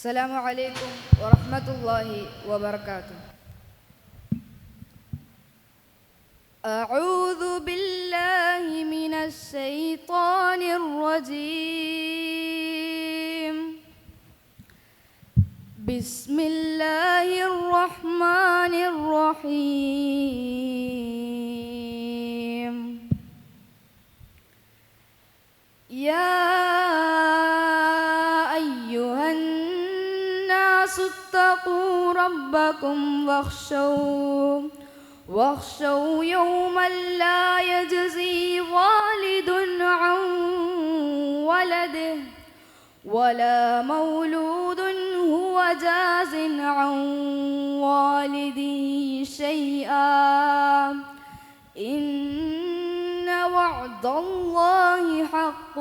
السلام عليكم ورحمة الله وبركاته. أعوذ بالله من الشيطان الرجيم. بسم الله الرحمن الرحيم. يا أيها الناس اتقوا ربكم واخشوا يوما لا يجزي والد عن ولده ولا مولود هو جاز عن والده شيئا إن وعد الله حق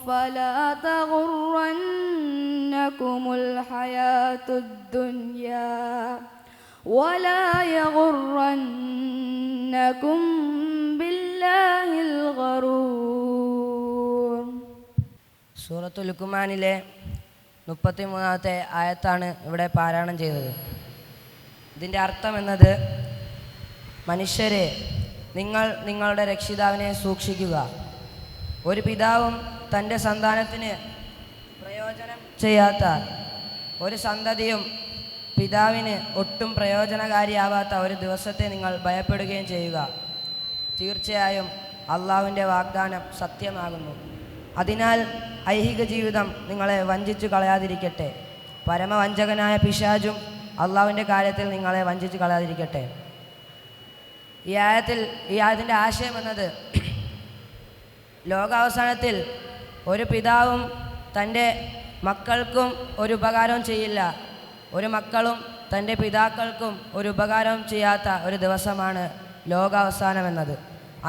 فلا تغرنكم الحياة الدنيا ولا يغرنكم بالله الغرور. സൂറത്തുൽ ലുഖ്മാനിലെ 33-ാമത്തെ ആയത്താണ് ഇവിടെ പാരായണം ചെയ്തത്. ഇതിൻ്റെ അർത്ഥം എന്നത്, മനുഷ്യരെ, നിങ്ങൾ നിങ്ങളുടെ രക്ഷിതാവിനെ സൂക്ഷിക്കുക. ഒരു പിതാവും തൻ്റെ സന്താനത്തിന് പ്രയോജനം ചെയ്യാത്ത, ഒരു സന്തതിയും പിതാവിന് ഒട്ടും പ്രയോജനകാരിയാവാത്ത ഒരു ദിവസത്തെ നിങ്ങൾ ഭയപ്പെടുകയും ചെയ്യുക. തീർച്ചയായും അള്ളാഹുവിൻ്റെ വാഗ്ദാനം സത്യമാകുന്നു. അതിനാൽ ഐഹിക ജീവിതം നിങ്ങളെ വഞ്ചിച്ചു കളയാതിരിക്കട്ടെ. പരമവഞ്ചകനായ പിശാചും അള്ളാഹുവിൻ്റെ കാര്യത്തിൽ നിങ്ങളെ വഞ്ചിച്ചു കളയാതിരിക്കട്ടെ. ഈ ആയത്തിൻ്റെ ആശയം എന്നത്, ലോകാവസാനത്തിൽ ഒരു പിതാവും തൻ്റെ മക്കൾക്കും ഒരു ഉപകാരവും ചെയ്യില്ല, ഒരു മക്കളും തൻ്റെ പിതാക്കൾക്കും ഒരു ഉപകാരവും ചെയ്യാത്ത ഒരു ദിവസമാണ് ലോകാവസാനം എന്നത്.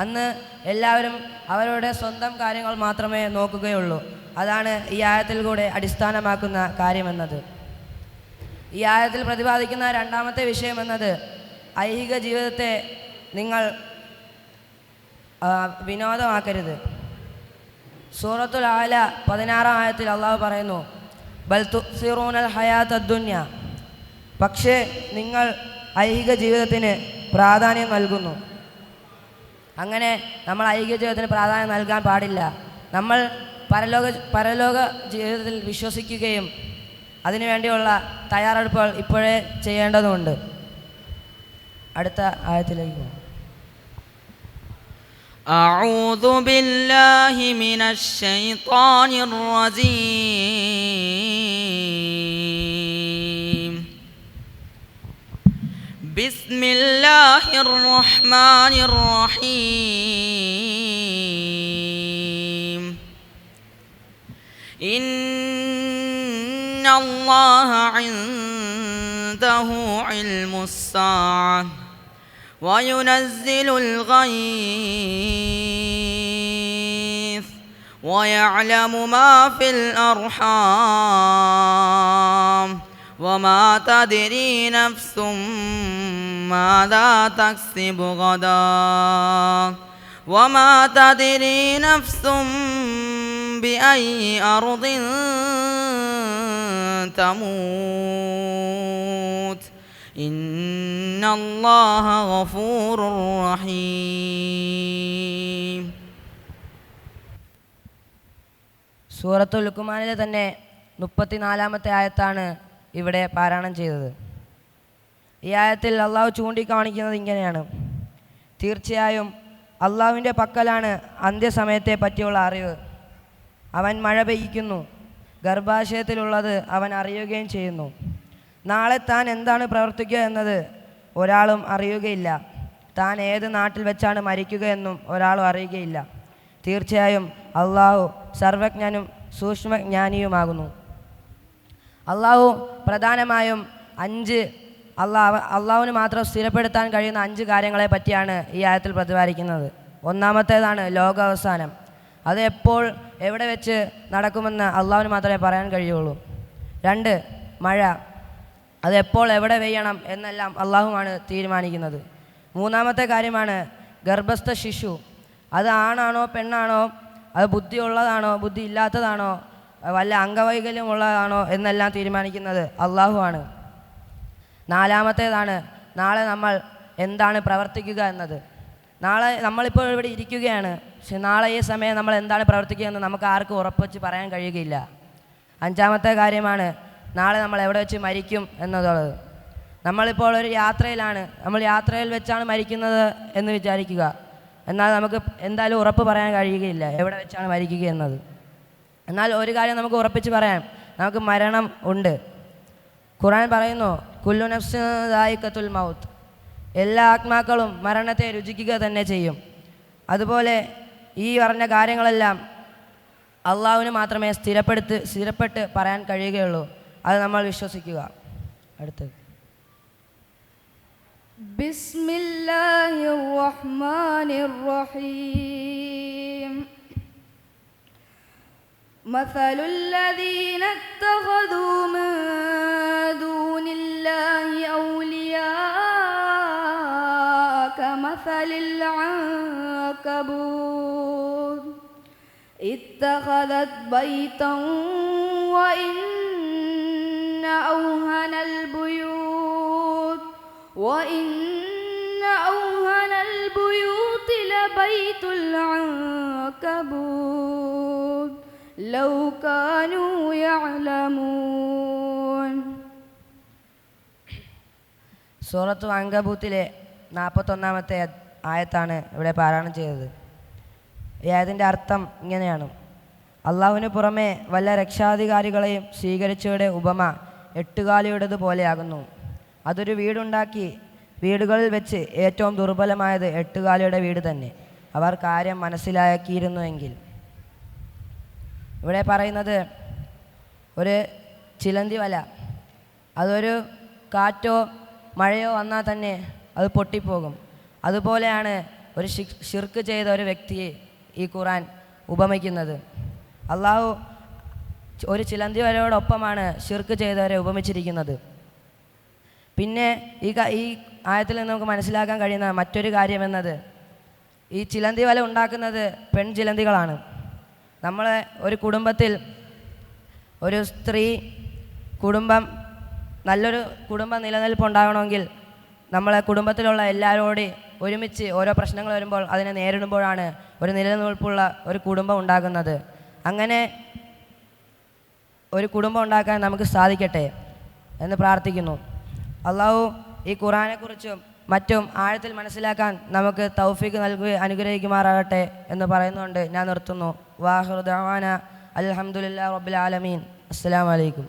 അന്ന് എല്ലാവരും അവരുടെ സ്വന്തം കാര്യങ്ങൾ മാത്രമേ നോക്കുകയുള്ളൂ. അതാണ് ഈ ആയത്തിൽ കൂടെ അടിസ്ഥാനമാക്കുന്ന കാര്യമെന്നത്. ഈ ആയത്തിൽ പ്രതിപാദിക്കുന്ന രണ്ടാമത്തെ വിഷയം എന്നത്, ഐഹിക ജീവിതത്തെ നിങ്ങൾ വിനോദമാക്കരുത്. സൂറത്തുൽ ആല 16-ാം ആയത്തിൽ അള്ളാഹു പറയുന്നു, ബൽ തുസിറൂനൽ ഹയാത്തദ് ദുനിയ, പക്ഷേ നിങ്ങൾ ഐഹിക ജീവിതത്തിന് പ്രാധാന്യം നൽകുന്നു. അങ്ങനെ നമ്മൾ ഐഹിക ജീവിതത്തിന് പ്രാധാന്യം നൽകാൻ പാടില്ല. നമ്മൾ പരലോക ജീവിതത്തിൽ വിശ്വസിക്കുകയും അതിനുവേണ്ടിയുള്ള തയ്യാറെടുപ്പുകൾ ഇപ്പോഴേ ചെയ്യേണ്ടതുണ്ട്. അടുത്ത ആയത്തിലേക്ക് പോകും. أعوذ بالله من الشيطان الرجيم. بسم الله الرحمن الرحيم. إن الله عنده علم الساعة وينزل الغيث ويعلم ما في الأرحام وما تدري نفس ماذا تكسب غدا وما تدري نفس بأي أرض تموت إن الله غفور رحيم. സൂറത്തുൽ ലുഖ്മാനിലെ തന്നെ 34-ാമത്തെ ആയത്താണ് ഇവിടെ പാരായണം ചെയ്തത്. ഈ ആയത്തിൽ അള്ളാഹു ചൂണ്ടിക്കാണിക്കുന്നത് ഇങ്ങനെയാണ്: തീർച്ചയായും അള്ളാഹുവിൻ്റെ പക്കലാണ് അന്ത്യസമയത്തെ പറ്റിയുള്ള അറിവ്. അവൻ മഴ പെയ്യിക്കുന്നു, ഗർഭാശയത്തിലുള്ളത് അവൻ അറിയുകയും ചെയ്യുന്നു. നാളെ താൻ എന്താണ് പ്രവർത്തിക്കുക എന്നത് ഒരാളും അറിയുകയില്ല. താൻ ഏത് നാട്ടിൽ വെച്ചാണ് മരിക്കുക എന്നും ഒരാളും അറിയുകയില്ല. തീർച്ചയായും അള്ളാഹു സർവജ്ഞനും സൂക്ഷ്മജ്ഞാനിയുമാകുന്നു. അള്ളാഹു പ്രധാനമായും അള്ളാഹുവിന് മാത്രം സ്ഥിരപ്പെടുത്താൻ കഴിയുന്ന 5 കാര്യങ്ങളെ പറ്റിയാണ് ഈ ആയത്തിൽ പ്രതിപാദിക്കുന്നത്. ഒന്നാമത്തേതാണ് ലോകാവസാനം. അത് എപ്പോൾ എവിടെ വെച്ച് നടക്കുമെന്ന് അള്ളാഹുവിന് മാത്രമേ പറയാൻ കഴിയുള്ളൂ. 2, മഴ. അത് എപ്പോൾ എവിടെ പെയ്യണം എന്നെല്ലാം അള്ളാഹുവാണ് തീരുമാനിക്കുന്നത്. 3-ാമത്തെ കാര്യമാണ് ഗർഭസ്ഥ ശിശു. അത് ആണാണോ പെണ്ണാണോ, അത് ബുദ്ധിയുള്ളതാണോ ബുദ്ധി ഇല്ലാത്തതാണോ വല്ല അംഗവൈകല്യമുള്ളതാണോ എന്നെല്ലാം തീരുമാനിക്കുന്നത് അള്ളാഹു ആണ്. നാലാമത്തേതാണ് നാളെ നമ്മൾ എന്താണ് പ്രവർത്തിക്കുക എന്നത്. നാളെ നമ്മളിപ്പോൾ ഇവിടെ ഇരിക്കുകയാണ്, പക്ഷെ നാളെ ഈ സമയം നമ്മൾ എന്താണ് പ്രവർത്തിക്കുക എന്ന് നമുക്ക് ആർക്കും ഉറപ്പിച്ച് പറയാൻ കഴിയുകയില്ല. അഞ്ചാമത്തെ കാര്യമാണ് നാളെ നമ്മൾ എവിടെ വെച്ച് മരിക്കും എന്നുള്ളത്. നമ്മളിപ്പോൾ ഒരു യാത്രയിലാണ്, നമ്മൾ യാത്രയിൽ വെച്ചാണ് മരിക്കുന്നത് എന്ന് വിചാരിക്കുക. എന്നാൽ നമുക്ക് എന്തായാലും ഉറപ്പ് പറയാൻ കഴിയുകയില്ല എവിടെ വെച്ചാണ് മരിക്കുക എന്നത്. എന്നാൽ ഒരു കാര്യം നമുക്ക് ഉറപ്പിച്ച് പറയാം, നമുക്ക് മരണം ഉണ്ട്. ഖുർആൻ പറയുന്നു, കുല്ലു നഫ്സിൻ ദായിഖത്തുൽ മൗത്ത്, എല്ലാ ആത്മാക്കളും മരണത്തെ രുചിക്കുക തന്നെ ചെയ്യും. അതുപോലെ ഈ പറഞ്ഞ കാര്യങ്ങളെല്ലാം അള്ളാഹുവിന് മാത്രമേ സ്ഥിരപ്പെട്ട് പറയാൻ കഴിയുകയുള്ളൂ. അത് നമ്മൾ വിശ്വസിക്കുക. അടുത്തത് ബിസ്മില്ലാഹിർ റഹ്മാനിർ റഹീം. മസലുൽ ലദീന ഇത്തഖദൂ മിൻ ദൂനില്ലാഹി ഔലിയാ കമസലിൽ അൻകബൂത് ഇത്തഖദത് ബൈതൻ വഇന്ന ഔഹനൽ ബുയൂത് ലബൈതുൽ അൻകബൂത് ലൗ കാനൂ യഅലമൂൻ. സൂറത്തു അൻകബൂത്തിലെ 41-ാമത്തെ ആയത്താണ് ഇവിടെ പാരായണം ചെയ്തത്. ഈ ആയതിൻ്റെ അർത്ഥം ഇങ്ങനെയാണ്: അള്ളാഹുവിന് പുറമെ വല്ല രക്ഷാധികാരികളെയും സ്വീകരിച്ചവരുടെ ഉപമ എട്ടുകാലിയുടേത് പോലെയാകുന്നു. അതൊരു വീടുണ്ടാക്കി, വീടുകളിൽ വെച്ച് ഏറ്റവും ദുർബലമായത് എട്ടുകാലിയുടെ വീട് തന്നെ, അവർ കാര്യം മനസ്സിലാക്കിയിരുന്നുവെങ്കിൽ. ഇവിടെ പറയുന്നത് ഒരു ചിലന്തി വല, അതൊരു കാറ്റോ മഴയോ വന്നാൽ തന്നെ അത് പൊട്ടിപ്പോകും. അതുപോലെയാണ് ഒരു ഷിർക്ക് ചെയ്ത ഒരു വ്യക്തിയെ ഈ ഖുർആൻ ഉപമിക്കുന്നത്. അള്ളാഹു ഒരു ചിലന്തി വലയോടൊപ്പമാണ് ഷിർക്ക് ചെയ്തവരെ ഉപമിച്ചിരിക്കുന്നത്. പിന്നെ ഈ ആയത്തിൽ നിന്ന് നമുക്ക് മനസ്സിലാക്കാൻ കഴിയുന്ന മറ്റൊരു കാര്യമെന്നത്, ഈ ചിലന്തി വല ഉണ്ടാക്കുന്നത് പെൺചിലന്തികളാണ്. നമ്മളെ ഒരു കുടുംബത്തിൽ ഒരു സ്ത്രീ നല്ലൊരു കുടുംബ നിലനിൽപ്പുണ്ടാകണമെങ്കിൽ നമ്മളെ കുടുംബത്തിലുള്ള എല്ലാവരോടും ഒരുമിച്ച് ഓരോ പ്രശ്നങ്ങൾ വരുമ്പോൾ അതിനെ നേരിടുമ്പോഴാണ് ഒരു നിലനിൽപ്പുള്ള ഒരു കുടുംബം ഉണ്ടാകുന്നത്. അങ്ങനെ ഒരു കുടുംബം ഉണ്ടാക്കാൻ നമുക്ക് സാധിക്കട്ടെ എന്ന് പ്രാർത്ഥിക്കുന്നു. അള്ളാഹു ഈ ഖുർആനെക്കുറിച്ചും മറ്റും ആഴത്തിൽ മനസ്സിലാക്കാൻ നമുക്ക് തൗഫീഖ് നൽകി അനുഗ്രഹിക്കുമാറാകട്ടെ എന്ന് പറയുന്നുകൊണ്ട് ഞാൻ നിർത്തുന്നു. വാഹിറു ദഅവാന അൽഹംദുലില്ലാഹി റബ്ബിൽ ആലമീൻ. അസ്സലാമു അലൈക്കും.